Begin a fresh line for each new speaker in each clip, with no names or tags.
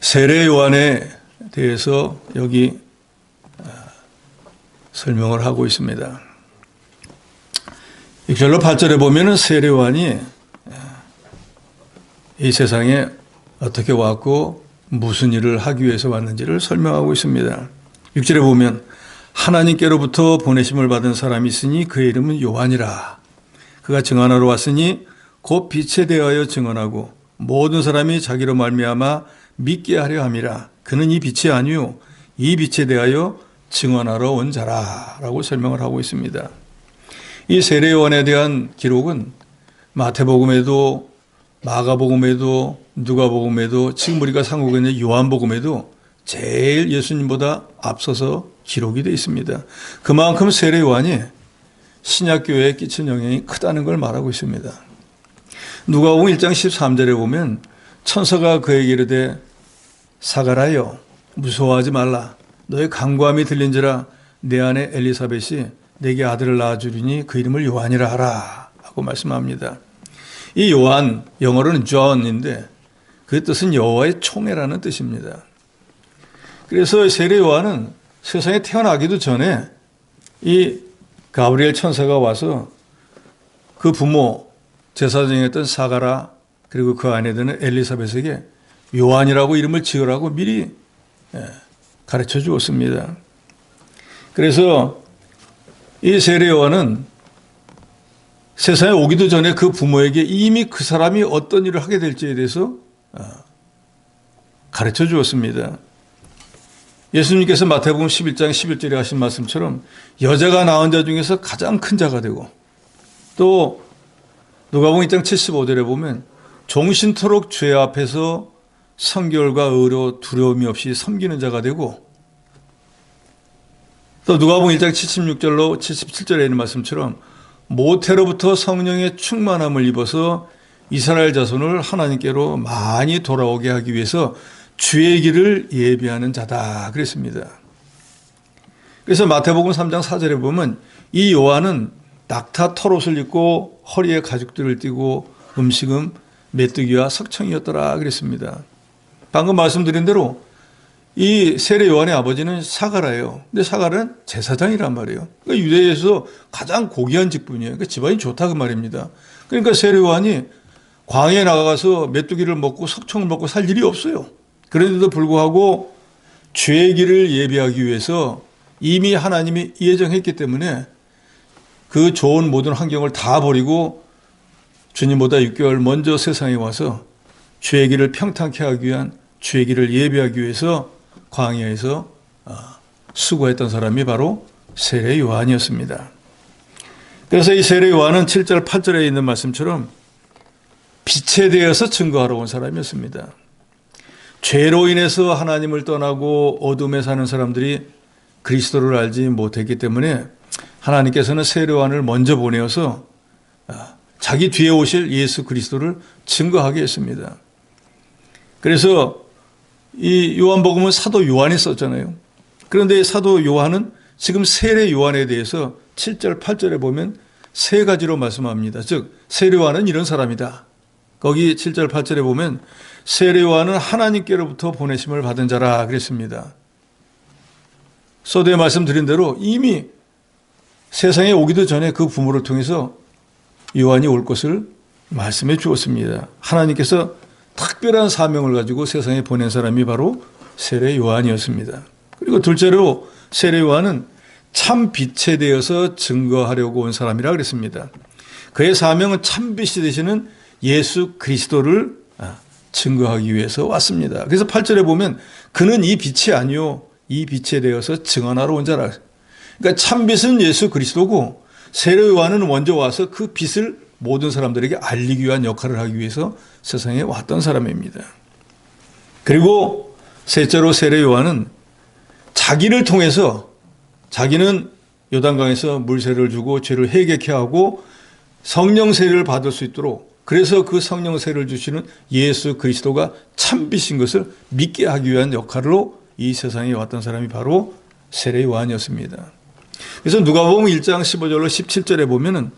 세례 요한에 대해서 여기 설명을 하고 있습니다. 6절로 8절에 보면은 세례 요한이 이 세상에 어떻게 왔고 무슨 일을 하기 위해서 왔는지를 설명하고 있습니다. 6절에 보면 하나님께로부터 보내심을 받은 사람이 있으니 그의 이름은 요한이라. 그가 증언하러 왔으니 곧 빛에 대하여 증언하고 모든 사람이 자기로 말미암아 믿게 하려 함이라. 그는 이 빛이 아니요 이 빛에 대하여 증언하러 온 자라라고 설명을 하고 있습니다. 이 세례 요한에 대한 기록은 마태복음에도 마가복음에도 누가복음에도 지금 우리가 상고하고 있는 요한복음에도 제일 예수님보다 앞서서 기록이 되어 있습니다. 그만큼 세례 요한이 신약교회에 끼친 영향이 크다는 걸 말하고 있습니다. 누가복음 1장 13절에 보면 천사가 그에게 이르되 사가라여 무서워하지 말라. 너의 간구함이 들린지라 내 아내 엘리사벳이 내게 아들을 낳아주리니 그 이름을 요한이라 하라 하고 말씀합니다. 이 요한, 영어로는 John인데 그 뜻은 여호와의 총애라는 뜻입니다. 그래서 세례 요한은 세상에 태어나기도 전에 이 가브리엘 천사가 와서 그 부모 제사장이었던 사가라 그리고 그 아내들은 엘리사벳에게 요한이라고 이름을 지으라고 미리 가르쳐 주었습니다. 그래서 이 세례 요한은 세상에 오기도 전에 그 부모에게 이미 그 사람이 어떤 일을 하게 될지에 대해서 가르쳐 주었습니다. 예수님께서 마태복음 11장 11절에 하신 말씀처럼 여자가 낳은 자 중에서 가장 큰 자가 되고 또 누가복음 2장 75절에 보면 종신토록 죄 앞에서 성결과 의로 두려움이 없이 섬기는 자가 되고 또 누가복음 1장 76절로 77절에 있는 말씀처럼 모태로부터 성령의 충만함을 입어서 이스라엘 자손을 하나님께로 많이 돌아오게 하기 위해서 주의 길을 예비하는 자다 그랬습니다. 그래서 마태복음 3장 4절에 보면 이 요한은 낙타 털옷을 입고 허리에 가죽들을 띠고 음식은 메뚜기와 석청이었더라 그랬습니다. 방금 말씀드린 대로 이 세례 요한의 아버지는 사가라예요. 근데 사가라는 제사장이란 말이에요. 그러니까 유대에서 가장 고귀한 직분이에요. 그러니까 집안이 좋다 그 말입니다. 그러니까 세례 요한이 광야에 나가서 메뚜기를 먹고 석청을 먹고 살 일이 없어요. 그런데도 불구하고 주의 길을 예비하기 위해서 이미 하나님이 예정했기 때문에 그 좋은 모든 환경을 다 버리고 주님보다 6개월 먼저 세상에 와서 주의 길을 평탄케 하기 위한 주의 길을 예비하기 위해서 광야에서 수고했던 사람이 바로 세례 요한이었습니다. 그래서 이 세례 요한은 7절 8절에 있는 말씀처럼 빛에 대해서 증거하러 온 사람이었습니다. 죄로 인해서 하나님을 떠나고 어둠에 사는 사람들이 그리스도를 알지 못했기 때문에 하나님께서는 세례 요한을 먼저 보내어서 자기 뒤에 오실 예수 그리스도를 증거하게 했습니다. 그래서 이 요한복음은 사도 요한이 썼잖아요. 그런데 사도 요한은 지금 세례 요한에 대해서 7절 8절에 보면 세 가지로 말씀합니다. 즉 세례 요한은 이런 사람이다. 거기 7절 8절에 보면 세례 요한은 하나님께로부터 보내심을 받은 자라 그랬습니다. 서두에 말씀드린 대로 이미 세상에 오기도 전에 그 부모를 통해서 요한이 올 것을 말씀해 주었습니다. 하나님께서 특별한 사명을 가지고 세상에 보낸 사람이 바로 세례 요한이었습니다. 그리고 둘째로 세례 요한은 참 빛에 대해서 증거하려고 온 사람이라 그랬습니다. 그의 사명은 참 빛이 되시는 예수 그리스도를 증거하기 위해서 왔습니다. 그래서 8절에 보면 그는 이 빛이 아니요 이 빛에 대해서 증언하러 온 자라. 그러니까 참 빛은 예수 그리스도고 세례 요한은 먼저 와서 그 빛을 모든 사람들에게 알리기 위한 역할을 하기 위해서 세상에 왔던 사람입니다. 그리고 셋째로 세례 요한은 자기를 통해서 자기는 요단강에서 물세를 주고 죄를 회개케 하고 성령 세례를 받을 수 있도록 그래서 그 성령 세례를 주시는 예수 그리스도가 참빛인 것을 믿게 하기 위한 역할로 이 세상에 왔던 사람이 바로 세례 요한이었습니다. 그래서 누가복음 1장 15절로 17절에 보면은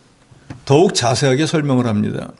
더욱 자세하게 설명을 합니다.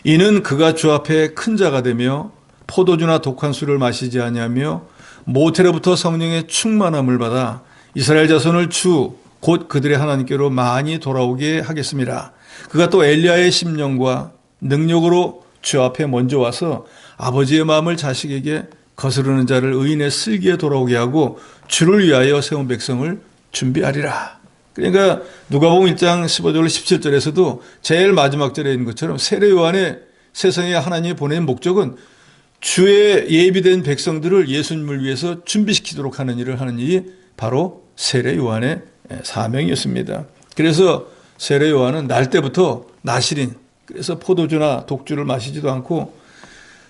이는 그가 주 앞에 큰 자가 되며 포도주나 독한 술을 마시지 아니하며 모태로부터 성령의 충만함을 받아 이스라엘 자손을 주 곧 그들의 하나님께로 많이 돌아오게 하겠습니다. 그가 또 엘리야의 심령과 능력으로 주 앞에 먼저 와서 아버지의 마음을 자식에게 거스르는 자를 의인의 슬기에 돌아오게 하고 주를 위하여 세운 백성을 준비하리라. 그러니까 누가복음 1장 15절 17절에서도 제일 마지막 절에 있는 것처럼 세례 요한의 세상에 하나님이 보낸 목적은 주의 예비된 백성들을 예수님을 위해서 준비시키도록 하는 일을 하는 일이 바로 세례 요한의 사명이었습니다. 그래서 세례 요한은 날 때부터 나실인, 그래서 포도주나 독주를 마시지도 않고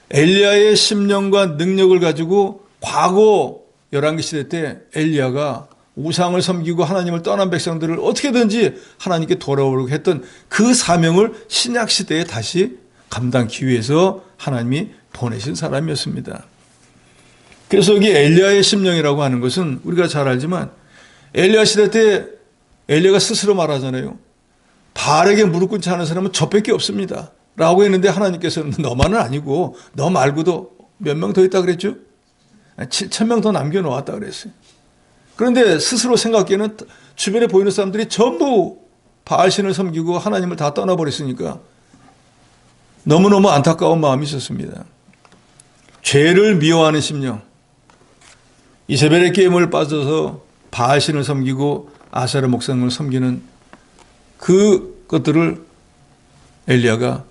엘리야의 심령과 능력을 가지고 과거 열왕기 시대 때 엘리야가 우상을 섬기고 하나님을 떠난 백성들을 어떻게든지 하나님께 돌아오려고 했던 그 사명을 신약 시대에 다시 감당하기 위해서 하나님이 보내신 사람이었습니다. 그래서 여기 엘리야의 심령이라고 하는 것은 우리가 잘 알지만 엘리야 시대 때 엘리야가 스스로 말하잖아요. 바알에게 무릎 꿇지 않은 사람은 저밖에 없습니다 라고 했는데 하나님께서는 너만은 아니고 너 말고도 몇 명 더 있다 그랬죠? 7,000명 더 남겨놓았다 그랬어요. 그런데 스스로 생각하기에는 주변에 보이는 사람들이 전부 바알신을 섬기고 하나님을 다 떠나버렸으니까 너무너무 안타까운 마음이 있었습니다. 죄를 미워하는 심령, 이세벨의 게임을 빠져서 바알신을 섬기고 아세라 목상을 섬기는 그것들을 엘리야가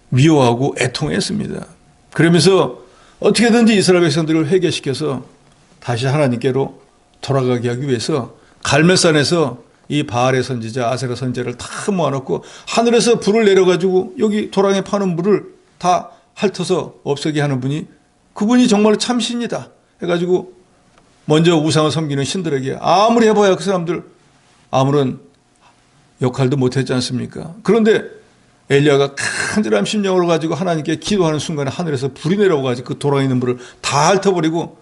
미워하고 애통했습니다. 그러면서 어떻게든지 이스라엘 백성들을 회개시켜서 다시 하나님께로 돌아가게 하기 위해서 갈멜산에서 이 바알의 선지자 아세라 선지자를 다 모아놓고 하늘에서 불을 내려가지고 여기 도랑에 파는 물을 다 핥아서 없애게 하는 분이 그분이 정말로 참신이다 해가지고 먼저 우상을 섬기는 신들에게 아무리 해봐야 그 사람들 아무런 역할도 못했지 않습니까? 그런데 엘리야가 간절한 심령으로 가지고 하나님께 기도하는 순간에 하늘에서 불이 내려와가지고 그 도랑에 있는 물을 다 핥아버리고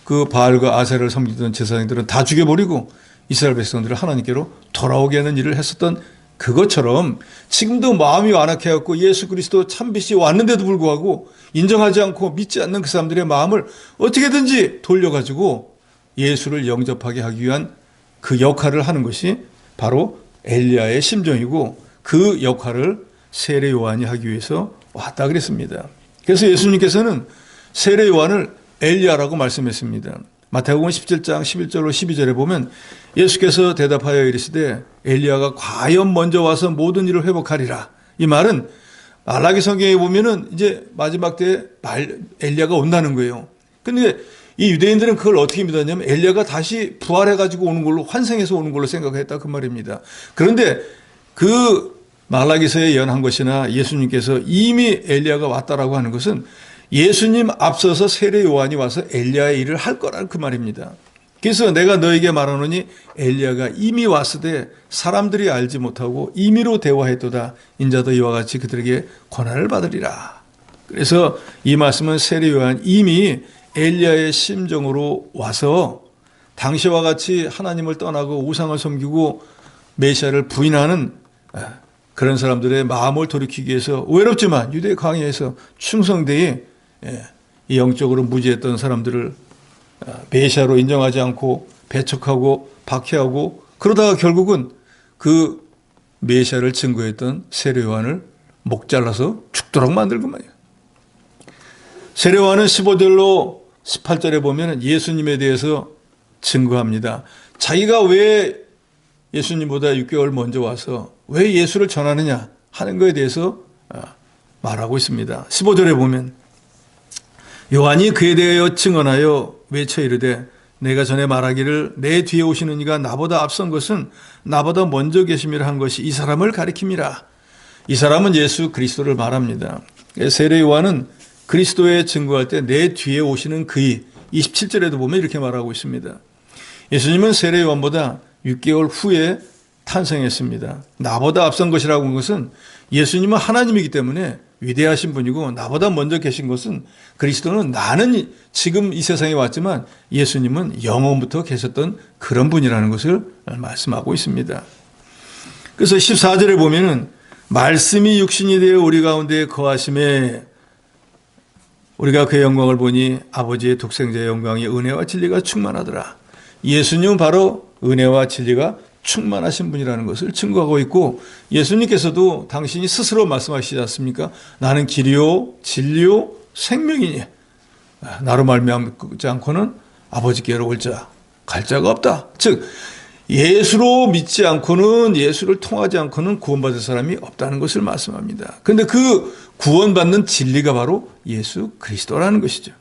그 바알과 아세라를 섬기던 제사장들은 다 죽여버리고 이스라엘 백성들을 하나님께로 돌아오게 하는 일을 했었던 그것처럼 지금도 마음이 완악해갖고 예수 그리스도 참빛이 왔는데도 불구하고 인정하지 않고 믿지 않는 그 사람들의 마음을 어떻게든지 돌려가지고 예수를 영접하게 하기 위한 그 역할을 하는 것이 바로 엘리야의 심정이고 그 역할을 세례 요한이 하기 위해서 왔다 그랬습니다. 그래서 예수님께서는 세례 요한을 엘리야라고 말씀했습니다. 마태복음 17장 11절로 12절에 보면 예수께서 대답하여 이르시되 엘리야가 과연 먼저 와서 모든 일을 회복하리라. 이 말은 말라기 성경에 보면은 이제 마지막 때에 엘리야가 온다는 거예요. 근데 이 유대인들은 그걸 어떻게 믿었냐면 엘리야가 다시 부활해가지고 오는 걸로 환생해서 오는 걸로 생각했다 그 말입니다. 그런데 그 말라기서에 예언한 것이나 예수님께서 이미 엘리야가 왔다라고 하는 것은 예수님 앞서서 세례 요한이 와서 엘리야의 일을 할 거라는 그 말입니다. 그래서 내가 너에게 말하노니 엘리야가 이미 왔으되 사람들이 알지 못하고 임의로 대화했도다. 인자도 이와 같이 그들에게 고난을 받으리라. 그래서 이 말씀은 세례 요한 이미 엘리야의 심정으로 와서 당시와 같이 하나님을 떠나고 우상을 섬기고 메시아를 부인하는 그런 사람들의 마음을 돌이키기 위해서 외롭지만 유대 광야에서 충성되이 이 영적으로 무지했던 사람들을 메시아로 인정하지 않고 배척하고 박해하고 그러다가 결국은 그 메시아를 증거했던 세례 요한을 목 잘라서 죽도록 만들고만요. 세례 요한은 15절로 18절에 보면 예수님에 대해서 증거합니다. 자기가 왜 예수님보다 6개월 먼저 와서 왜 예수를 전하느냐 하는 것에 대해서 말하고 있습니다. 15절에 보면 요한이 그에 대하여 증언하여 외쳐 이르되 내가 전에 말하기를 내 뒤에 오시는 이가 나보다 앞선 것은 나보다 먼저 계심이라 한 것이 이 사람을 가리킴이라. 이 사람은 예수 그리스도를 말합니다. 세례 요한은 그리스도에 증거할 때 내 뒤에 오시는 그이 27절에도 보면 이렇게 말하고 있습니다. 예수님은 세례 요한보다 6개월 후에 탄생했습니다. 나보다 앞선 것이라고 한 것은 예수님은 하나님이기 때문에 위대하신 분이고 나보다 먼저 계신 것은 그리스도는 나는 지금 이 세상에 왔지만 예수님은 영원부터 계셨던 그런 분이라는 것을 말씀하고 있습니다. 그래서 14절에 보면은 말씀이 육신이 되어 우리 가운데 거하심에 우리가 그의 영광을 보니 아버지의 독생자의 영광이 은혜와 진리가 충만하더라. 예수님은 바로 은혜와 진리가 충만하신 분이라는 것을 증거하고 있고, 예수님께서도 당신이 스스로 말씀하시지 않습니까? 나는 길이요 진리요 생명이니 나로 말미암지 않고는 아버지께로 갈 자가 없다. 즉 예수로 믿지 않고는, 예수를 통하지 않고는 구원받을 사람이 없다는 것을 말씀합니다. 그런데 그 구원받는 진리가 바로 예수 그리스도라는 것이죠.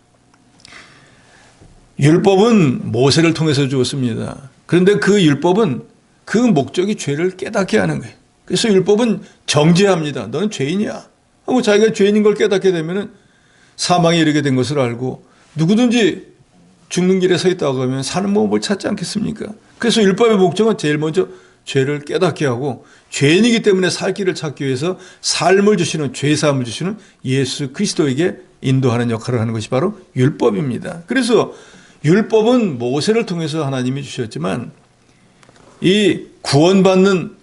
율법은 모세를 통해서 주었습니다. 그런데 그 율법은 그 목적이 죄를 깨닫게 하는 거예요. 그래서 율법은 정죄합니다. 너는 죄인이야 하고, 자기가 죄인인 걸 깨닫게 되면 사망에 이르게 된 것을 알고, 누구든지 죽는 길에 서 있다고 하면 사는 방법을 찾지 않겠습니까? 그래서 율법의 목적은 제일 먼저 죄를 깨닫게 하고, 죄인이기 때문에 살 길을 찾기 위해서 삶을 주시는, 죄사함을 주시는 예수 그리스도에게 인도하는 역할을 하는 것이 바로 율법입니다. 그래서 율법은 모세를 통해서 하나님이 주셨지만, 이 구원받는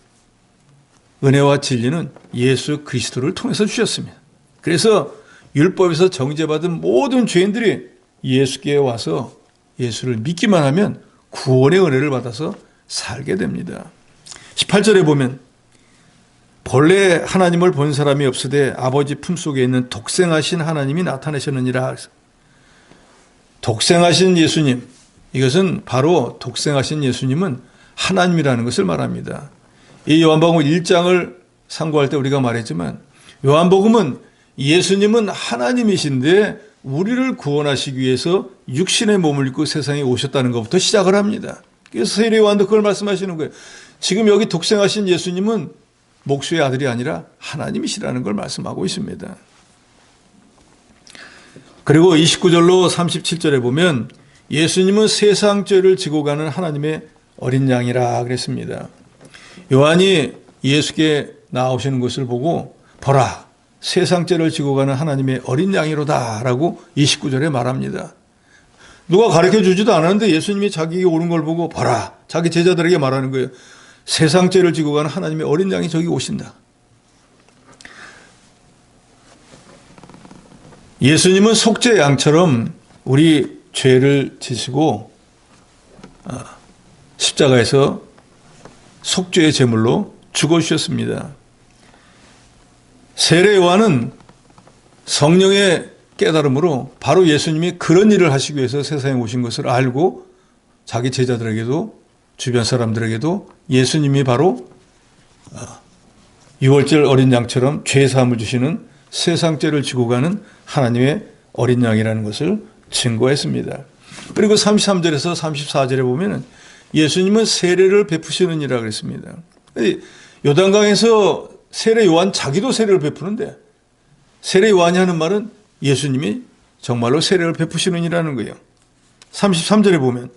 은혜와 진리는 예수 그리스도를 통해서 주셨습니다. 그래서 율법에서 정죄받은 모든 죄인들이 예수께 와서 예수를 믿기만 하면 구원의 은혜를 받아서 살게 됩니다. 18절에 보면 본래 하나님을 본 사람이 없으되 아버지 품속에 있는 독생하신 하나님이 나타내셨느니라. 독생하신 예수님, 이것은 바로 독생하신 예수님은 하나님이라는 것을 말합니다. 이 요한복음 1장을 상고할 때 우리가 말했지만, 요한복음은 예수님은 하나님이신데 우리를 구원하시기 위해서 육신의 몸을 입고 세상에 오셨다는 것부터 시작을 합니다. 그래서 세례 요한도 그걸 말씀하시는 거예요. 지금 여기 독생하신 예수님은 목수의 아들이 아니라 하나님이시라는 걸 말씀하고 있습니다. 그리고 29절로 37절에 보면 예수님은 세상 죄를 지고 가는 하나님의 어린 양이라 그랬습니다. 요한이 예수께 나오시는 것을 보고 보라, 세상 죄를 지고 가는 하나님의 어린 양이로다 라고 29절에 말합니다. 누가 가르쳐 주지도 않았는데 예수님이 자기에게 오는 걸 보고 보라, 자기 제자들에게 말하는 거예요. 세상 죄를 지고 가는 하나님의 어린 양이 저기 오신다. 예수님은 속죄 양처럼 우리 죄를 지시고 십자가에서 속죄의 제물로 죽어주셨습니다. 세례 요한은 성령의 깨달음으로 바로 예수님이 그런 일을 하시기 위해서 세상에 오신 것을 알고, 자기 제자들에게도 주변 사람들에게도 예수님이 바로 유월절 어린 양처럼 죄사함을 주시는, 세상 죄를 지고 가는 하나님의 어린 양이라는 것을 증거했습니다. 그리고 33절에서 34절에 보면 예수님은 세례를 베푸시느니라 그랬습니다. 요단강에서 세례 요한 자기도 세례를 베푸는데, 세례 요한이 하는 말은 예수님이 정말로 세례를 베푸시느니라는 거예요. 33절에 보면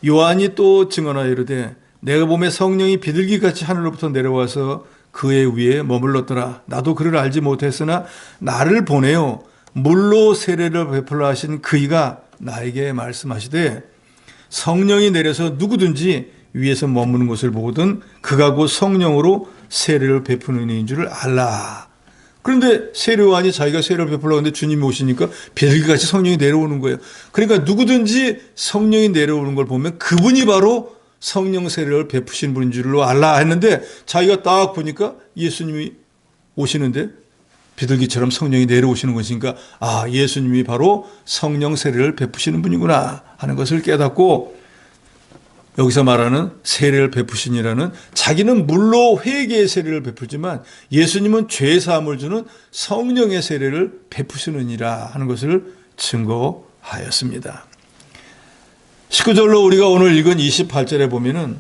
요한이 또 증언하여 이르되 내가 보매 성령이 비둘기같이 하늘로부터 내려와서 그의 위에 머물렀더라. 나도 그를 알지 못했으나 나를 보내어 물로 세례를 베풀라 하신 그이가 나에게 말씀하시되 성령이 내려서 누구든지 위에서 머무는 것을 보거든 그가 곧 성령으로 세례를 베푸는 이인 줄을 알라. 그런데 세례 요한이 자기가 세례를 베풀려고 하는데 주님이 오시니까 비둘기같이 성령이 내려오는 거예요. 그러니까 누구든지 성령이 내려오는 걸 보면 그분이 바로 성령 세례를 베푸신 분인 줄로 알라 했는데, 자기가 딱 보니까 예수님이 오시는데 비둘기처럼 성령이 내려오시는 것이니까 예수님이 바로 성령 세례를 베푸시는 분이구나 하는 것을 깨닫고, 여기서 말하는 세례를 베푸시니라는, 자기는 물로 회개의 세례를 베풀지만 예수님은 죄사함을 주는 성령의 세례를 베푸시느니라 하는 것을 증거하였습니다. 19절로 우리가 오늘 읽은 28절에 보면은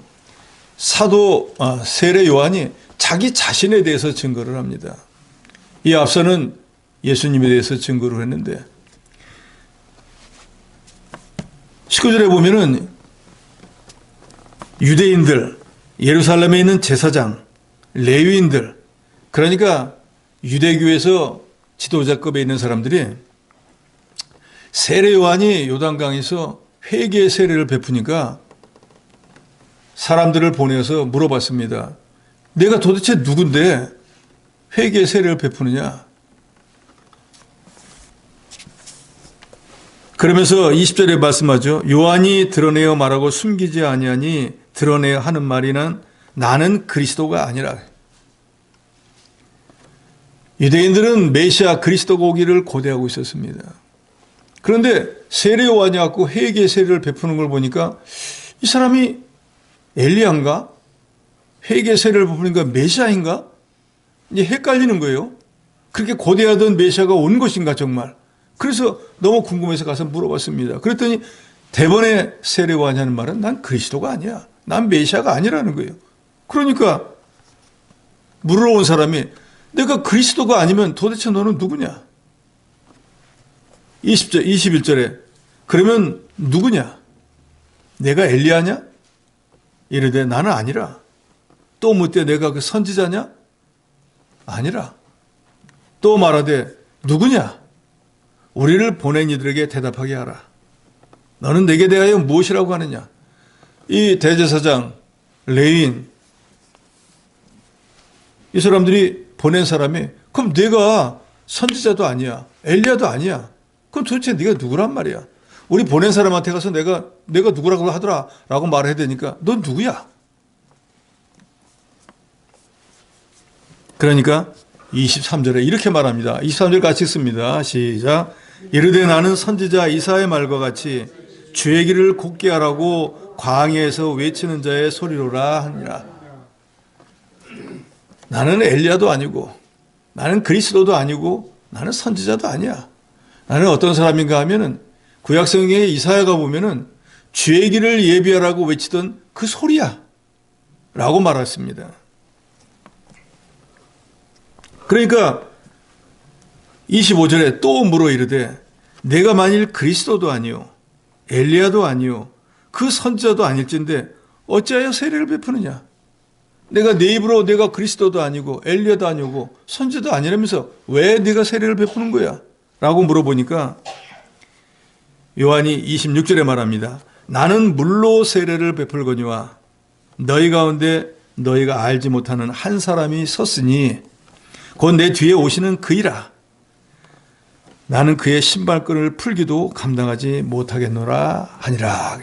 사도 세례 요한이 자기 자신에 대해서 증거를 합니다. 이 앞서는 예수님에 대해서 증거를 했는데 19절에 보면은 유대인들, 예루살렘에 있는 제사장, 레위인들, 그러니까 유대교에서 지도자급에 있는 사람들이 세례 요한이 요단강에서 회개의 세례를 베푸니까 사람들을 보내서 물어봤습니다. 내가 도대체 누군데 회개의 세례를 베푸느냐? 그러면서 20절에 말씀하죠. 요한이 드러내어 말하고 숨기지 아니하니 드러내어 하는 말이는 나는 그리스도가 아니라. 유대인들은 메시아 그리스도가 오기를 고대하고 있었습니다. 그런데 세례 요한이 왔고 회개 세례를 베푸는 걸 보니까 이 사람이 엘리야인가? 회개 세례를 베푸니까 메시아인가? 이제 헷갈리는 거예요. 그렇게 고대하던 메시아가 온 것인가 정말. 그래서 너무 궁금해서 가서 물어봤습니다. 그랬더니 대번에 세례 요한이 하는 말은 난 그리스도가 아니야. 난 메시아가 아니라는 거예요. 그러니까 물어온 사람이 내가 그리스도가 아니면 도대체 너는 누구냐? 21절에 그러면 누구냐? 내가 엘리야냐? 이르되 나는 아니라. 또 묻되 내가 그 선지자냐? 아니라. 또 말하되 누구냐? 우리를 보낸 이들에게 대답하게 하라. 너는 내게 대하여 무엇이라고 하느냐? 이 대제사장, 레위인, 이 사람들이 보낸 사람이 그럼 내가 선지자도 아니야. 엘리야도 아니야. 그럼 도대체 네가 누구란 말이야? 우리 보낸 사람한테 가서 내가 누구라고 하더라 라고 말해야 되니까 넌 누구야? 그러니까 23절에 이렇게 말합니다. 23절 같이 읽습니다. 시작. 이르되 나는 선지자 이사야의 말과 같이 주의 길을 곧게 하라고 광야에서 외치는 자의 소리로라 하니라. 나는 엘리야도 아니고 나는 그리스도도 아니고 나는 선지자도 아니야. 나는 어떤 사람인가 하면은 구약성경의 이사야가 보면은 주의 길을 예비하라고 외치던 그 소리야 라고 말했습니다. 그러니까 25절에 또 물어 이르되 내가 만일 그리스도도 아니요 엘리야도 아니요 그 선지자도 아닐진데 어찌하여 세례를 베푸느냐? 내가 내 입으로 내가 그리스도도 아니고 엘리야도 아니고 선지자도 아니라면서 왜 네가 세례를 베푸는 거야? 라고 물어보니까 요한이 26절에 말합니다. 나는 물로 세례를 베풀거니와 너희 가운데 너희가 알지 못하는 한 사람이 섰으니 곧 내 뒤에 오시는 그이라. 나는 그의 신발끈을 풀기도 감당하지 못하겠노라 하니라.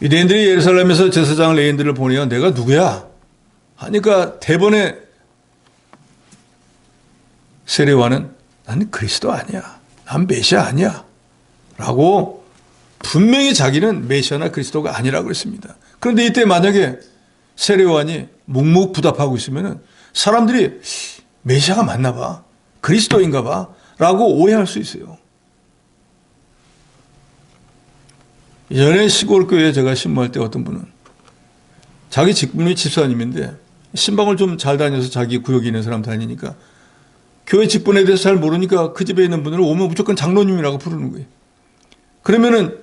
유대인들이 예루살렘에서 제사장 레위인들을 보내어 내가 누구야? 하니까 대번에 세례요한은 나는 그리스도 아니야. 난 메시아 아니야. 라고 분명히 자기는 메시아나 그리스도가 아니라고 그랬습니다. 그런데 이때 만약에 세례요한이 묵묵부답하고 있으면 사람들이 메시아가 맞나 봐. 그리스도인가 봐. 라고 오해할 수 있어요. 예전에 시골 교회에 제가 신방할 때 어떤 분은 자기 직분이 집사님인데 신방을 좀 잘 다녀서 자기 구역에 있는 사람 다니니까 교회 직분에 대해서 잘 모르니까 그 집에 있는 분들은 오면 무조건 장로님이라고 부르는 거예요. 그러면은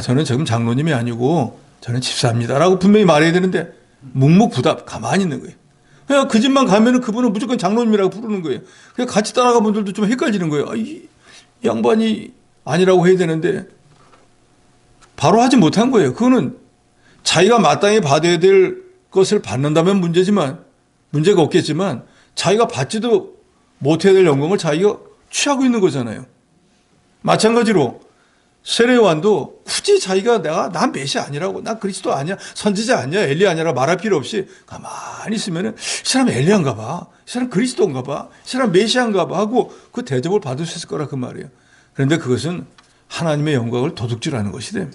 저는 지금 장로님이 아니고 저는 집사입니다라고 분명히 말해야 되는데 묵묵부답 가만히 있는 거예요. 그냥 그 집만 가면은 그분은 무조건 장로님이라고 부르는 거예요. 그냥 같이 따라간 분들도 좀 헷갈리는 거예요. 이 양반이 아니라고 해야 되는데 바로 하지 못한 거예요. 그거는 자기가 마땅히 받아야 될 것을 받는다면 문제가 없겠지만 자기가 받지도 못해야 될 영광을 자기가 취하고 있는 거잖아요. 마찬가지로 세례요한도 굳이 자기가 난 메시아 아니라고, 난 그리스도 아니야, 선지자 아니야, 엘리야 아니라 말할 필요 없이 가만히 있으면은 이 사람 엘리야인가 봐, 이 사람 그리스도인가 봐, 이 사람 메시아인가 봐 하고 그 대접을 받을 수 있을 거라 그 말이에요. 그런데 그것은 하나님의 영광을 도둑질하는 것이래.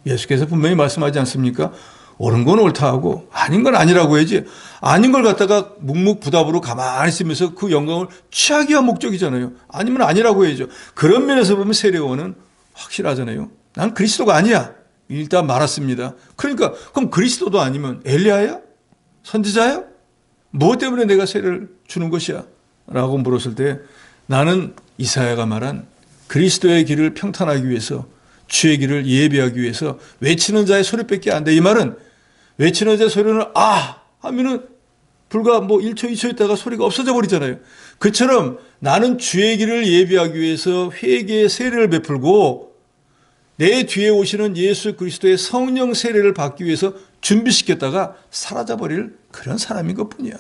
예수께서 분명히 말씀하지 않습니까? 옳은 건 옳다 하고 아닌 건 아니라고 해야지. 아닌 걸 갖다가 묵묵부답으로 가만히 있으면서 그 영광을 취하기 위한 목적이잖아요. 아니면 아니라고 해야죠. 그런 면에서 보면 세례요한은 확실하잖아요. 난 그리스도가 아니야. 일단 말았습니다. 그러니까 그럼 그리스도도 아니면 엘리야야? 선지자야? 무엇 때문에 내가 세례를 주는 것이야? 라고 물었을 때 나는 이사야가 말한 그리스도의 길을 평탄하기 위해서 주의 길을 예비하기 위해서 외치는 자의 소리밖에 안 돼. 이 말은 외치는 자의 소리는 하면은 불과 1초 2초 있다가 소리가 없어져 버리잖아요. 그처럼 나는 주의 길을 예비하기 위해서 회개의 세례를 베풀고 내 뒤에 오시는 예수 그리스도의 성령 세례를 받기 위해서 준비시켰다가 사라져버릴 그런 사람인 것뿐이야.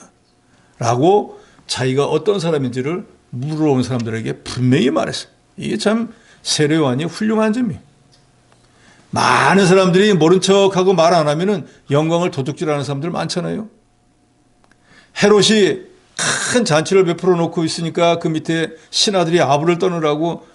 라고 자기가 어떤 사람인지를 물어온 사람들에게 분명히 말했어요. 이게 참 세례 요한이 훌륭한 점이. 많은 사람들이 모른 척하고 말 안 하면은 영광을 도둑질하는 사람들 많잖아요. 헤롯이 큰 잔치를 베풀어 놓고 있으니까 그 밑에 신하들이 아부를 떠느라고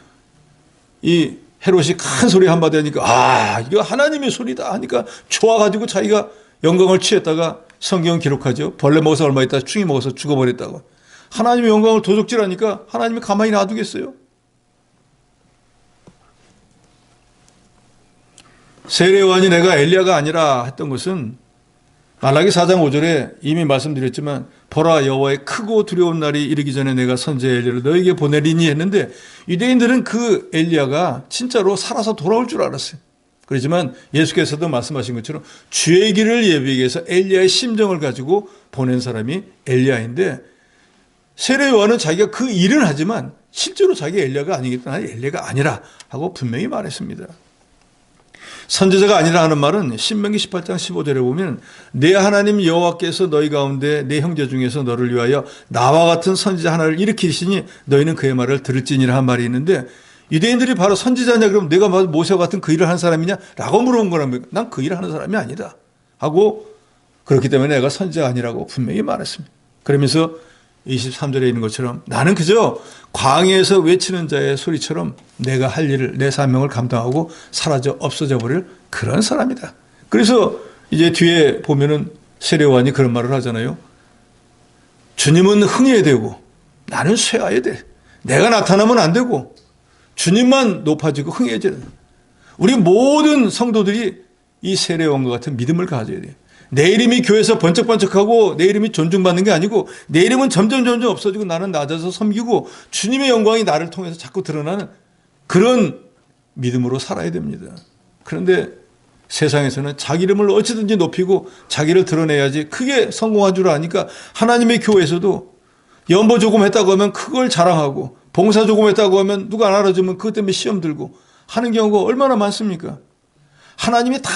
이 헤롯이 큰 소리 한마디 하니까 이거 하나님의 소리다 하니까 좋아가지고 자기가 영광을 취했다가 성경 기록하죠. 벌레 먹어서 얼마 있다 충이 먹어서 죽어버렸다고. 하나님의 영광을 도둑질하니까 하나님이 가만히 놔두겠어요? 세례 요한이 내가 엘리야가 아니라 했던 것은 말라기 4장 5절에 이미 말씀드렸지만 보라 여호와의 크고 두려운 날이 이르기 전에 내가 선지 엘리야를 너에게 보내리니 했는데 유대인들은 그 엘리야가 진짜로 살아서 돌아올 줄 알았어요. 그렇지만 예수께서도 말씀하신 것처럼 주의 길을 예비하기 위해서 엘리야의 심정을 가지고 보낸 사람이 엘리야인데 세례 요한은 자기가 그 일은 하지만 실제로 자기가 엘리야가 아니겠다. 엘리야가 아니라 하고 분명히 말했습니다. 선지자가 아니라 하는 말은 신명기 18장 15절에 보면 내 하나님 여호와께서 너희 가운데 내 형제 중에서 너를 위하여 나와 같은 선지자 하나를 일으키시니 너희는 그의 말을 들을지니라 한 말이 있는데 유대인들이 바로 선지자냐 그럼 내가 모세와 같은 그 일을 한 사람이냐 라고 물어본 거랍니다. 난 그 일을 하는 사람이 아니다 하고 그렇기 때문에 내가 선지자가 아니라고 분명히 말했습니다. 그러면서 23절에 있는 것처럼 나는 그저 광야에서 외치는 자의 소리처럼 내가 할 일을 내 사명을 감당하고 사라져 없어져 버릴 그런 사람이다. 그래서 이제 뒤에 보면은 세례 요한이 그런 말을 하잖아요. 주님은 흥해야 되고 나는 쇠해야 돼. 내가 나타나면 안 되고 주님만 높아지고 흥해져야 돼. 우리 모든 성도들이 이 세례 요한과 같은 믿음을 가져야 돼요. 내 이름이 교회에서 번쩍번쩍하고 내 이름이 존중받는 게 아니고 내 이름은 점점 없어지고 나는 낮아서 섬기고 주님의 영광이 나를 통해서 자꾸 드러나는 그런 믿음으로 살아야 됩니다. 그런데 세상에서는 자기 이름을 어찌든지 높이고 자기를 드러내야지 크게 성공한 줄 아니까 하나님의 교회에서도 연보 조금 했다고 하면 그걸 자랑하고 봉사 조금 했다고 하면 누가 안 알아주면 그것 때문에 시험 들고 하는 경우가 얼마나 많습니까? 하나님이 다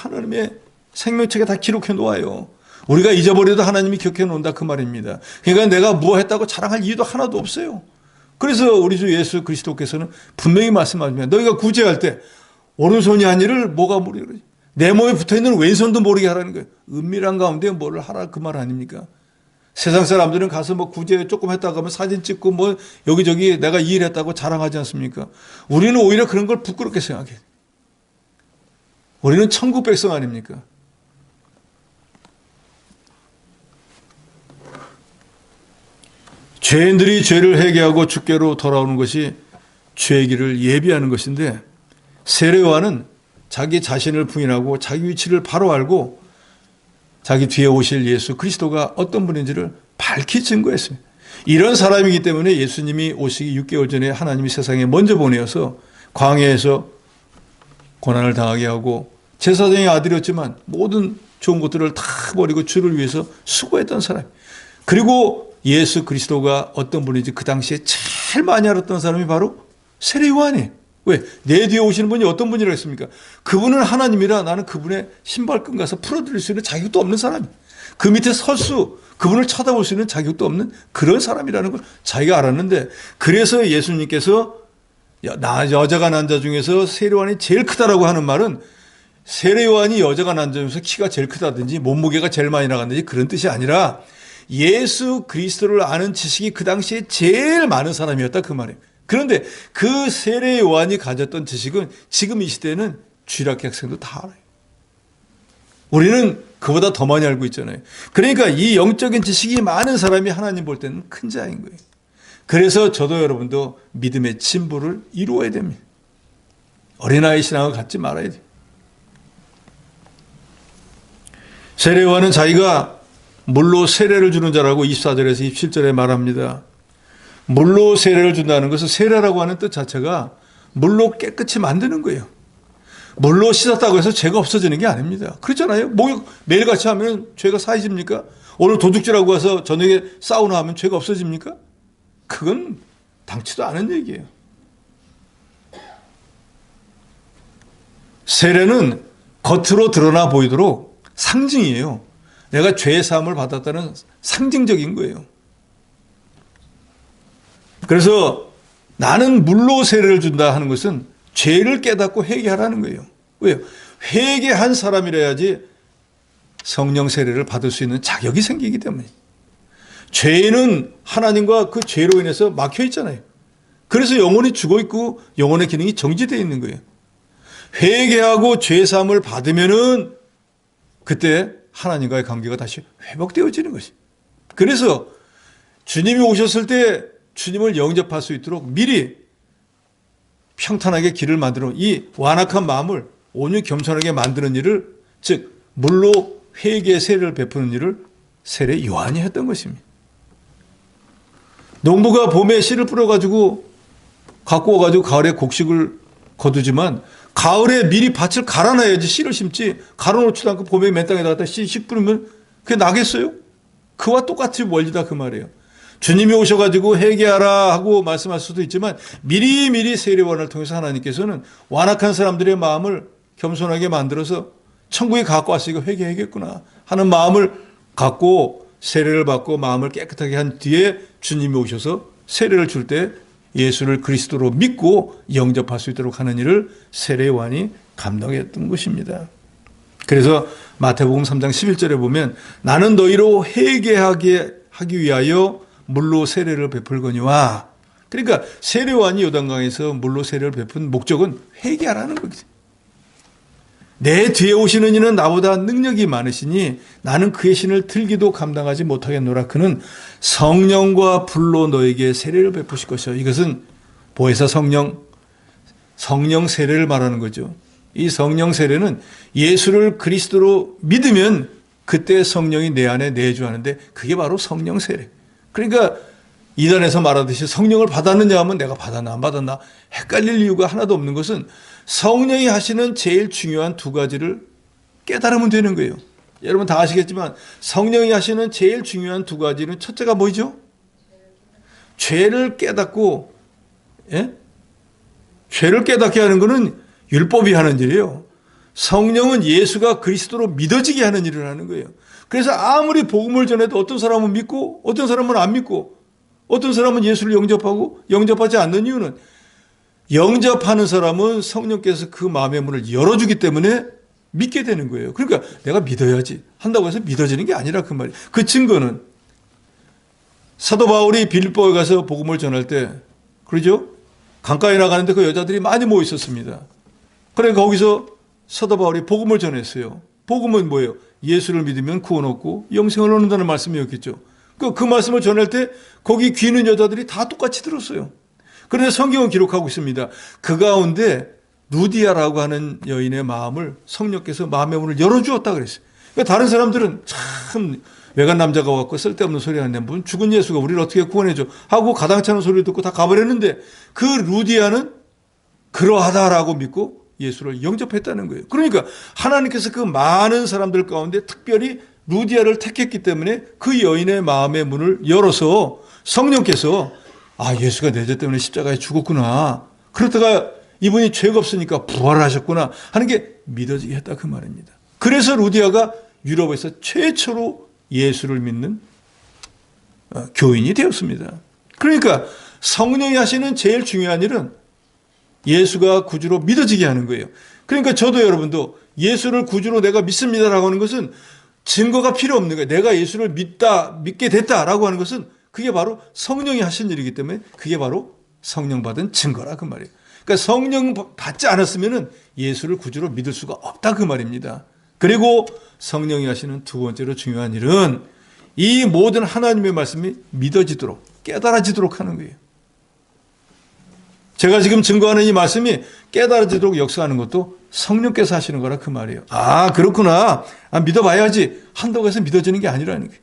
하나님의 생명책에 다 기록해 놓아요. 우리가 잊어버려도 하나님이 기억해 놓는다 그 말입니다. 그러니까 내가 뭐 했다고 자랑할 이유도 하나도 없어요. 그래서 우리 주 예수 그리스도께서는 분명히 말씀하십니다. 너희가 구제할 때 오른손이 한 일을 뭐가 모르게 그러지? 내 몸에 붙어있는 왼손도 모르게 하라는 거예요. 은밀한 가운데 뭐를 하라 그 말 아닙니까? 세상 사람들은 가서 뭐 구제 조금 했다고 하면 사진 찍고 뭐 여기저기 내가 이 일 했다고 자랑하지 않습니까? 우리는 오히려 그런 걸 부끄럽게 생각해요. 우리는 천국 백성 아닙니까? 죄인들이 죄를 회개하고 주께로 돌아오는 것이 죄의 길을 예비하는 것인데 세례 요한은 자기 자신을 부인하고 자기 위치를 바로 알고 자기 뒤에 오실 예수 그리스도가 어떤 분인지를 밝히 증거했습니다. 이런 사람이기 때문에 예수님이 오시기 6개월 전에 하나님이 세상에 먼저 보내어서 광야에서 고난을 당하게 하고 제사장의 아들이었지만 모든 좋은 것들을 다 버리고 주를 위해서 수고했던 사람. 그리고 예수 그리스도가 어떤 분인지 그 당시에 제일 많이 알았던 사람이 바로 세례 요한이에요. 왜? 내 뒤에 오시는 분이 어떤 분이라고 했습니까? 그분은 하나님이라 나는 그분의 신발끈 가서 풀어드릴 수 있는 자격도 없는 사람이에요. 그 밑에 그분을 쳐다볼 수 있는 자격도 없는 그런 사람이라는 걸 자기가 알았는데 그래서 예수님께서 여자가 난 자 중에서 세례 요한이 제일 크다라고 하는 말은 세례 요한이 여자가 난 자 중에서 키가 제일 크다든지 몸무게가 제일 많이 나갔는지 그런 뜻이 아니라 예수 그리스도를 아는 지식이 그 당시에 제일 많은 사람이었다 그 말이에요. 그런데 그 세례 요한이 가졌던 지식은 지금 이 시대에는 주일학교 학생도 다 알아요. 우리는 그보다 더 많이 알고 있잖아요. 그러니까 이 영적인 지식이 많은 사람이 하나님 볼 때는 큰 자인 거예요. 그래서 저도 여러분도 믿음의 진보를 이루어야 됩니다. 어린아이 신앙을 갖지 말아야 돼요. 세례 요한은 자기가 물로 세례를 주는 자라고 24절에서 27절에 말합니다. 물로 세례를 준다는 것은 세례라고 하는 뜻 자체가 물로 깨끗이 만드는 거예요. 물로 씻었다고 해서 죄가 없어지는 게 아닙니다. 그렇잖아요. 목욕 매일같이 하면 죄가 사해집니까? 오늘 도둑질하고 와서 저녁에 사우나 하면 죄가 없어집니까? 그건 당치도 않은 얘기예요. 세례는 겉으로 드러나 보이도록 상징이에요. 내가 죄의 사함을 받았다는 상징적인 거예요. 그래서 나는 물로 세례를 준다 하는 것은 죄를 깨닫고 회개하라는 거예요. 왜요? 회개한 사람이라야지 성령 세례를 받을 수 있는 자격이 생기기 때문에. 죄는 하나님과 그 죄로 인해서 막혀 있잖아요. 그래서 영혼이 죽어 있고 영혼의 기능이 정지되어 있는 거예요. 회개하고 죄사함을 받으면은 그때 하나님과의 관계가 다시 회복되어지는 것이. 그래서 주님이 오셨을 때 주님을 영접할 수 있도록 미리 평탄하게 길을 만들어 이 완악한 마음을 온유 겸손하게 만드는 일을, 즉 물로 회개의 세례를 베푸는 일을 세례 요한이 했던 것입니다. 농부가 봄에 씨를 뿌려가지고 갖고 와가지고 가을에 곡식을 거두지만 가을에 미리 밭을 갈아놔야지 씨를 심지, 갈아놓지도 않고 봄에 맨 땅에다가 씨씩 뿌리면 그게 나겠어요? 그와 똑같이 원리다 그 말이에요. 주님이 오셔가지고 회개하라 하고 말씀할 수도 있지만 미리미리 세례요한을 통해서 하나님께서는 완악한 사람들의 마음을 겸손하게 만들어서 천국에 갖고 왔으니까 회개해야겠구나 하는 마음을 갖고 세례를 받고 마음을 깨끗하게 한 뒤에 주님이 오셔서 세례를 줄 때 예수를 그리스도로 믿고 영접할 수 있도록 하는 일을 세례요한이 감당했던 것입니다. 그래서 마태복음 3장 11절에 보면 나는 너희로 회개하게 하기 위하여 물로 세례를 베풀거니와, 그러니까 세례요한이 요단강에서 물로 세례를 베푼 목적은 회개하라는 거지. 내 뒤에 오시는 이는 나보다 능력이 많으시니 나는 그의 신을 들기도 감당하지 못하겠노라. 그는 성령과 불로 너에게 세례를 베푸실 것이요. 이것은 보혜사 성령 세례를 말하는 거죠. 이 성령 세례는 예수를 그리스도로 믿으면 그때 성령이 내 안에 내주하는데 그게 바로 성령 세례. 그러니까 이단에서 말하듯이 성령을 받았느냐 하면 내가 받았나 안 받았나 헷갈릴 이유가 하나도 없는 것은 성령이 하시는 제일 중요한 두 가지를 깨달으면 되는 거예요. 여러분 다 아시겠지만 성령이 하시는 제일 중요한 두 가지는 첫째가 뭐죠? 죄를 깨닫고, 예? 죄를 깨닫게 하는 것은 율법이 하는 일이에요. 성령은 예수가 그리스도로 믿어지게 하는 일을 하는 거예요. 그래서 아무리 복음을 전해도 어떤 사람은 믿고 어떤 사람은 안 믿고 어떤 사람은 예수를 영접하고 영접하지 않는 이유는 영접하는 사람은 성령께서 그 마음의 문을 열어주기 때문에 믿게 되는 거예요. 그러니까 내가 믿어야지 한다고 해서 믿어지는 게 아니라 그 말이에요. 그 증거는 사도 바울이 빌립보에 가서 복음을 전할 때, 그러죠? 강가에 나가는데 그 여자들이 많이 모여 있었습니다. 그래 거기서 사도 바울이 복음을 전했어요. 복음은 뭐예요? 예수를 믿으면 구원 얻고 영생을 얻는다는 말씀이었겠죠. 그 말씀을 전할 때 거기 귀는 여자들이 다 똑같이 들었어요. 그런데 성경은 기록하고 있습니다. 그 가운데 루디아라고 하는 여인의 마음을 성령께서 마음의 문을 열어주었다 그랬어요. 그러니까 다른 사람들은 참 외간 남자가 왔고 쓸데없는 소리 하는 분, 죽은 예수가 우리를 어떻게 구원해줘 하고 가당찮은 소리를 듣고 다 가버렸는데 그 루디아는 그러하다라고 믿고 예수를 영접했다는 거예요. 그러니까 하나님께서 그 많은 사람들 가운데 특별히 루디아를 택했기 때문에 그 여인의 마음의 문을 열어서 성령께서 예수가 내 죄 때문에 십자가에 죽었구나. 그러다가 이분이 죄가 없으니까 부활하셨구나 하는 게 믿어지게 했다 그 말입니다. 그래서 루디아가 유럽에서 최초로 예수를 믿는 교인이 되었습니다. 그러니까 성령이 하시는 제일 중요한 일은 예수가 구주로 믿어지게 하는 거예요. 그러니까 저도 여러분도 예수를 구주로 내가 믿습니다라고 하는 것은 증거가 필요 없는 거예요. 내가 예수를 믿게 됐다라고 하는 것은 그게 바로 성령이 하신 일이기 때문에 그게 바로 성령 받은 증거라 그 말이에요. 그러니까 성령 받지 않았으면 예수를 구주로 믿을 수가 없다 그 말입니다. 그리고 성령이 하시는 두 번째로 중요한 일은 이 모든 하나님의 말씀이 믿어지도록 깨달아지도록 하는 거예요. 제가 지금 증거하는 이 말씀이 깨달아지도록 역사하는 것도 성령께서 하시는 거라 그 말이에요. 그렇구나. 믿어봐야지 한다고 해서 믿어지는 게 아니라는 거예요.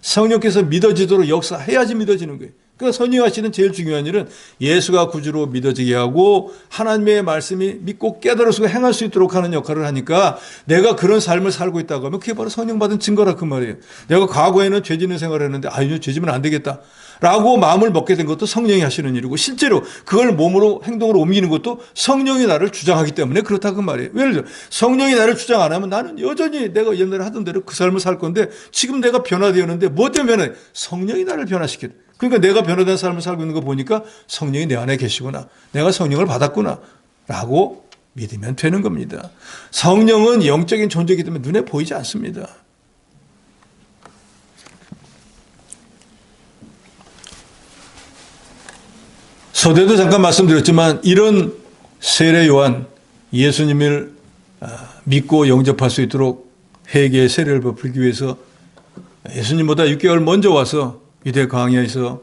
성령께서 믿어지도록 역사해야지 믿어지는 거예요. 그러니까 성령 하시는 제일 중요한 일은 예수가 구주로 믿어지게 하고 하나님의 말씀이 믿고 깨달아서 행할 수 있도록 하는 역할을 하니까 내가 그런 삶을 살고 있다고 하면 그게 바로 성령 받은 증거라 그 말이에요. 내가 과거에는 죄 짓는 생활을 했는데 죄 지면 안 되겠다 라고 마음을 먹게 된 것도 성령이 하시는 일이고 실제로 그걸 몸으로 행동으로 옮기는 것도 성령이 나를 주장하기 때문에 그렇다 그 말이에요. 예를 들어 성령이 나를 주장 안 하면 나는 여전히 내가 옛날에 하던 대로 그 삶을 살 건데 지금 내가 변화되었는데 뭐 때문에 성령이 나를 변화시켰다. 그러니까 내가 변화된 삶을 살고 있는 거 보니까 성령이 내 안에 계시구나. 내가 성령을 받았구나. 라고 믿으면 되는 겁니다. 성령은 영적인 존재이기 때문에 눈에 보이지 않습니다. 서대도 잠깐 말씀드렸지만 이런 세례 요한, 예수님을 믿고 영접할 수 있도록 회개의 세례를 베풀기 위해서 예수님보다 6개월 먼저 와서 유대 광야에서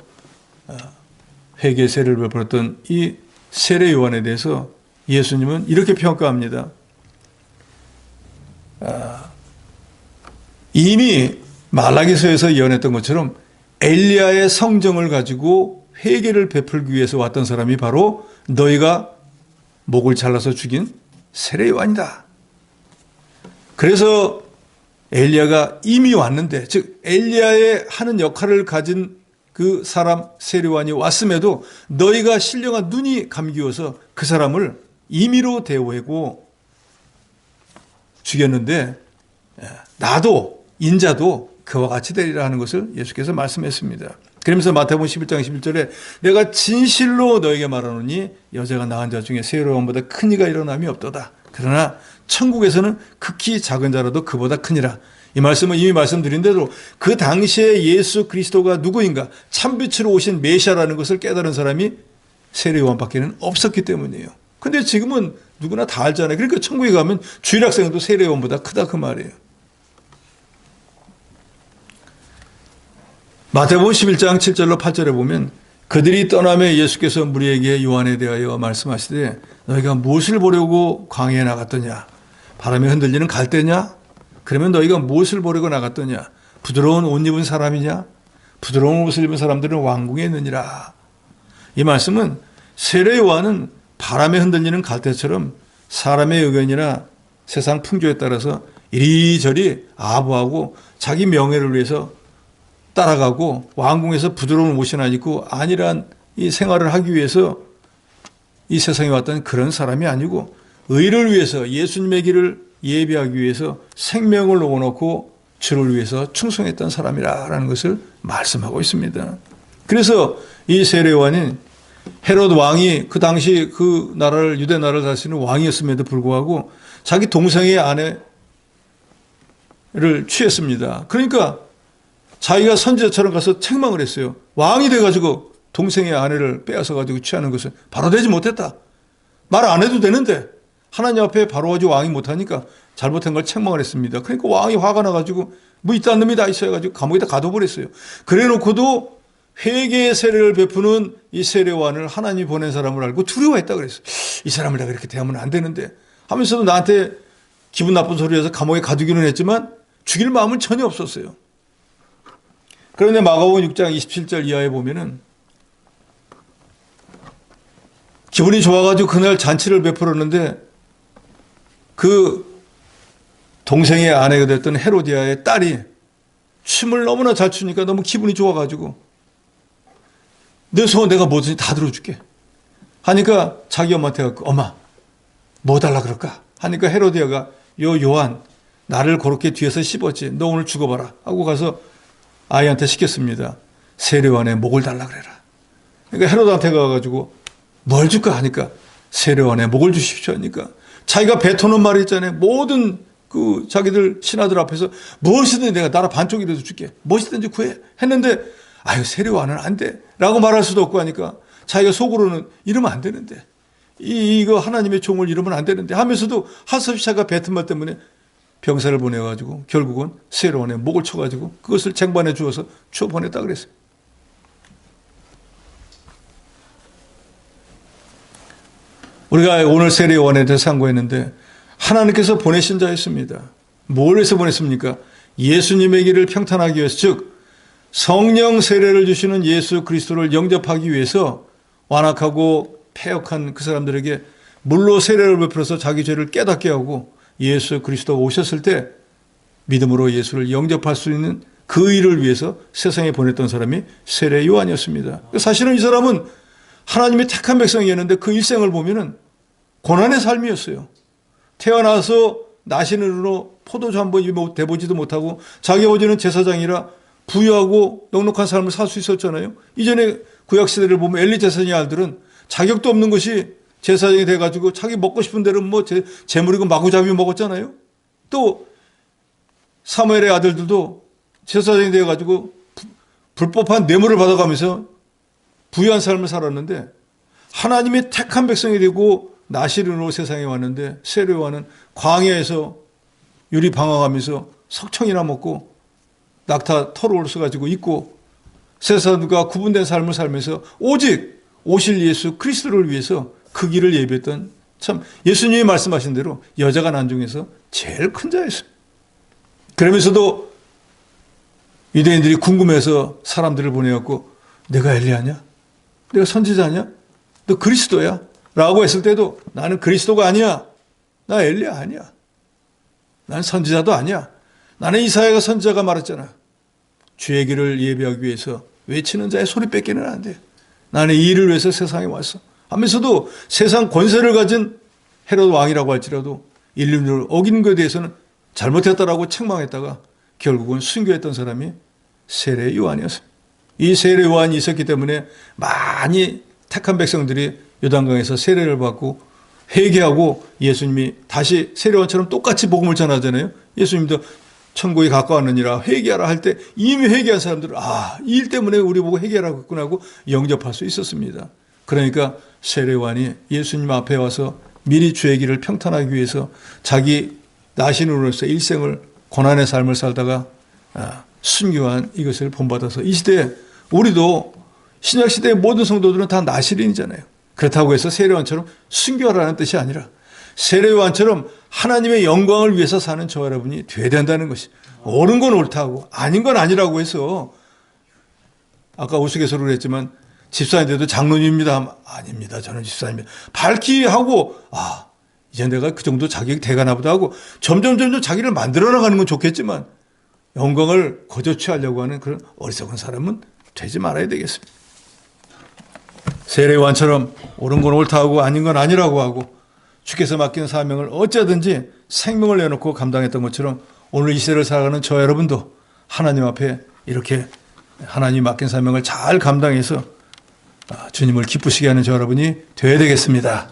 회개의 세례를 베풀었던 이 세례 요한에 대해서 예수님은 이렇게 평가합니다. 이미 말라기서에서 예언했던 것처럼 엘리야의 성정을 가지고 회개를 베풀기 위해서 왔던 사람이 바로 너희가 목을 잘라서 죽인 세례 요한이다. 그래서 엘리야가 이미 왔는데, 즉 엘리야의 하는 역할을 가진 그 사람 세례 요한이 왔음에도 너희가 신령한 눈이 감기워서 그 사람을 임의로 대우하고 죽였는데 나도 인자도 그와 같이 되리라 하는 것을 예수께서 말씀했습니다. 그러면서 마태복음 11장 11절에 내가 진실로 너에게 말하노니 여자가 낳은 자 중에 세례 요한보다 큰 이가 일어남이 없도다. 그러나 천국에서는 극히 작은 자라도 그보다 크니라. 이 말씀은 이미 말씀드린 대로 그 당시에 예수 그리스도가 누구인가, 참빛으로 오신 메시아라는 것을 깨달은 사람이 세례 요한밖에는 없었기 때문이에요. 근데 지금은 누구나 다 알잖아요. 그러니까 천국에 가면 주일학생도 세례 요한보다 크다 그 말이에요. 마태복음 11장 7절로 8절에 보면 그들이 떠나며 예수께서 무리에게 요한에 대하여 말씀하시되 너희가 무엇을 보려고 광야에 나갔더냐? 바람에 흔들리는 갈대냐? 그러면 너희가 무엇을 보려고 나갔더냐? 부드러운 옷 입은 사람이냐? 부드러운 옷을 입은 사람들은 왕궁에 있느니라. 이 말씀은 세례 요한은 바람에 흔들리는 갈대처럼 사람의 의견이나 세상 풍조에 따라서 이리저리 아부하고 자기 명예를 위해서 따라가고 왕궁에서 부드러운 옷이나 입고 안일한 이 생활을 하기 위해서 이 세상에 왔던 그런 사람이 아니고 의를 위해서 예수님의 길을 예비하기 위해서 생명을 놓아놓고 주를 위해서 충성했던 사람이라는 것을 말씀하고 있습니다. 그래서 이 세례 요한은 헤롯 왕이 그 당시 그 나라를 유대 나라를 다스리는 왕이었음에도 불구하고 자기 동생의 아내를 취했습니다. 그러니까 자기가 선지자처럼 가서 책망을 했어요. 왕이 돼가지고 동생의 아내를 빼앗아가지고 취하는 것은 바로 되지 못했다. 말 안 해도 되는데 하나님 앞에 바로 가지고 왕이 못하니까 잘못한 걸 책망을 했습니다. 그러니까 왕이 화가 나가지고 뭐 이딴 놈이 다 있어가지고 감옥에다 가둬버렸어요. 그래 놓고도 회개의 세례를 베푸는 이 세례 요한을 하나님이 보낸 사람을 알고 두려워했다 그랬어요. 이 사람을 내가 이렇게 대하면 안 되는데 하면서도 나한테 기분 나쁜 소리 해서 감옥에 가두기는 했지만 죽일 마음은 전혀 없었어요. 그런데 마가복음 6장 27절 이하에 보면은 기분이 좋아가지고 그날 잔치를 베풀었는데 그 동생의 아내가 됐던 헤로디아의 딸이 춤을 너무나 잘 추니까 너무 기분이 좋아가지고 내 소원 내가 뭐든지 다 들어줄게 하니까 자기 엄마한테 갖고 엄마 뭐 달라 그럴까 하니까 헤로디아가 요한 나를 그렇게 뒤에서 씹었지 너 오늘 죽어봐라 하고 가서 아이한테 시켰습니다. 세례 요한의 목을 달라 그래라. 그러니까 헤로드한테 가가지고 뭘 줄까 하니까 세례 요한의 목을 주십시오 하니까 자기가 뱉어놓은 말이 있잖아요. 모든 그 자기들 신하들 앞에서 무엇이든지 내가 나라 반쪽이라도 줄게. 무엇이든지 구해. 했는데 아유 세례 요한은 안 돼. 라고 말할 수도 없고 하니까 자기가 속으로는 이러면 안 되는데 이거 하나님의 종을 이러면 안 되는데 하면서도 할 수 없이 자기가 뱉은 말 때문에 병사를 보내가지고 결국은 세례 요한의 목을 쳐가지고 그것을 쟁반에 주어서 주워 보냈다 그랬어요. 우리가 오늘 세례 요한에 대해서 상고했는데 하나님께서 보내신 자였습니다. 뭘 해서 보냈습니까? 예수님의 길을 평탄하기 위해서, 즉 성령 세례를 주시는 예수 그리스도를 영접하기 위해서 완악하고 패역한 그 사람들에게 물로 세례를 베풀어서 자기 죄를 깨닫게 하고 예수 그리스도가 오셨을 때 믿음으로 예수를 영접할 수 있는 그 일을 위해서 세상에 보냈던 사람이 세례 요한이었습니다. 사실은 이 사람은 하나님의 택한 백성이었는데 그 일생을 보면은 고난의 삶이었어요. 태어나서 나신으로 포도주 한 번 대보지도 못하고 자기 아버지는 제사장이라 부유하고 넉넉한 삶을 살 수 있었잖아요. 이전에 구약시대를 보면 엘리 제사장의 아들은 자격도 없는 것이 제사장이 돼가지고 자기 먹고 싶은 대로 뭐 재물이고 마구잡이 먹었잖아요. 또 사무엘의 아들들도 제사장이 돼가지고 불법한 뇌물을 받아가면서 부유한 삶을 살았는데 하나님의 택한 백성이 되고 나시린으로 세상에 왔는데 세례요한은 광야에서 유리 방황하면서 석청이나 먹고 낙타 털을 써가지고 입고 세상과 구분된 삶을 살면서 오직 오실 예수 그리스도를 위해서 그 길을 예비했던, 참 예수님이 말씀하신 대로 여자가 난 중에서 제일 큰 자였어요. 그러면서도 유대인들이 궁금해서 사람들을 보내갖고 내가 엘리야냐? 내가 선지자냐? 너 그리스도야? 라고 했을 때도 나는 그리스도가 아니야. 나 엘리야 아니야. 난 선지자도 아니야. 나는 이사야가 선지자가 말했잖아. 주의 길을 예비하기 위해서 외치는 자의 소리 뺏기는 안 돼. 나는 이 일을 위해서 세상에 왔어. 하면서도 세상 권세를 가진 헤롯 왕이라고 할지라도 인륜을 어긴 것에 대해서는 잘못했다라고 책망했다가 결국은 순교했던 사람이 세례 요한이었습니다. 이 세례 요한이 있었기 때문에 많이 택한 백성들이 요단강에서 세례를 받고 회개하고 예수님이 다시 세례 요한처럼 똑같이 복음을 전하잖아요. 예수님도 천국이 가까웠느니라 회개하라 할 때 이미 회개한 사람들은 이 일 때문에 우리 보고 회개하라고 했구나 하고 영접할 수 있었습니다. 그러니까 세례 요한이 예수님 앞에 와서 미리 주의 길을 평탄하기 위해서 자기 나신으로서 일생을 고난의 삶을 살다가 순교한 이것을 본받아서 이 시대에 우리도 신약시대의 모든 성도들은 다 나시린이잖아요. 그렇다고 해서 세례요한처럼 순교하라는 뜻이 아니라 세례요한처럼 하나님의 영광을 위해서 사는 저 여러분이 돼야 된다는 것이, 옳은 건 옳다고 아닌 건 아니라고 해서 아까 우스갯소리로 했지만 집사인데도 장로님입니다. 아닙니다. 저는 집사입니다. 밝히 하고 이제 내가 그 정도 자격이 돼가나 보다 하고 점점 자기를 만들어 나가는 건 좋겠지만 영광을 거저 취하려고 하는 그런 어리석은 사람은 되지 말아야 되겠습니다. 세례요한처럼 옳은 건 옳다고 아닌 건 아니라고 하고 주께서 맡긴 사명을 어쩌든지 생명을 내놓고 감당했던 것처럼 오늘 이 시대를 살아가는 저 여러분도 하나님 앞에 이렇게 하나님 맡긴 사명을 잘 감당해서 주님을 기쁘시게 하는 저 여러분이 되어야 되겠습니다.